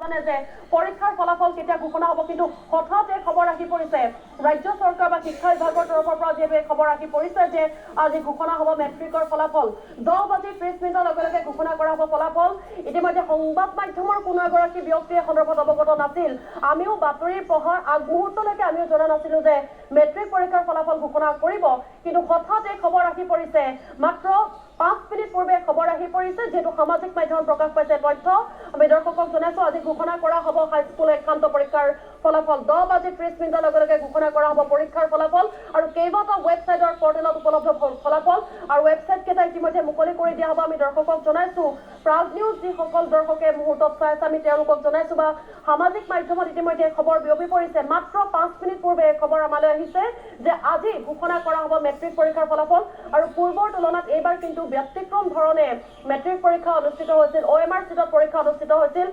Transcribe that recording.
যে পৰীক্ষাৰ ফলাফল কেতিয়া ঘোষণা হ'ব কিন্তু হঠাৎ এই খবৰ আহি পৰিছে ৰাজ্য চৰকাৰ বা শিক্ষা বিভাগৰ তৰফৰ পৰা যে খবৰ আহি পৰিছে যে আজি ঘোষণা হ'ব মেট্ৰিকৰ ফলাফল 10:30 লগে লগে ঘোষণা কৰা হ'ব ফলাফল ইতিমধ্যে সংবাদ মাধ্যমৰ কোনো এগৰাকী ব্যক্তিয়ে সন্দৰ্ভত অৱগত নাছিল আমিও বাতৰি পঢ়াৰ আগমুহূৰ্তলৈকে আমিও জনা নাছিলো যে মেট্ৰিক পৰীক্ষাৰ ফলাফল ঘোষণা কৰিব কিন্তু হঠাৎ এই খবৰ আহি পৰিছে মাত্ৰ 5 মিনিট পূৰ্বে খবৰ আহি পৰিছে যেটো সামাজিক মাধ্যমত প্ৰকাশ পাইছে তথ্য আমি দৰ্শকক জনাইছো আজি ঘোষণা কৰা হ'ব হাইস্কুল একান্ত পৰীক্ষাৰ ফলাফল 10:30 লগে লগে ঘোষণা কৰা হ'ব পৰীক্ষাৰ ফলাফল আৰু কেইবাটা ৱেবছাইটৰ পৰ্টেলত উপলব্ধ ফলাফল আৰু ৱেবছাইট কেইটা ইতিমধ্যে মুকলি কৰি দিয়া হ'ব আমি দৰ্শকক জনাইছো প্ৰাগ নিউজ যি সকল দৰ্শকে মুহূৰ্তত চাই আছে আমি তেওঁলোকক জনাইছো বা সামাজিক মাধ্যমত ইতিমধ্যে খবৰ বিয়পি পৰিছে মাত্ৰ 5 মিনিট পূৰ্বে খবৰ আমালৈ আহিছে যে আজি ঘোষণা কৰা হ'ব মেট্ৰিক পৰীক্ষাৰ ফলাফল আৰু পূৰ্বৰ তুলনাত এইবাৰ কিন্তু ব্যতিক্ৰম ধৰণে মেট্ৰিক পৰীক্ষা অনুষ্ঠিত হৈছিল OMR চিটত পৰীক্ষা অনুষ্ঠিত হৈছিল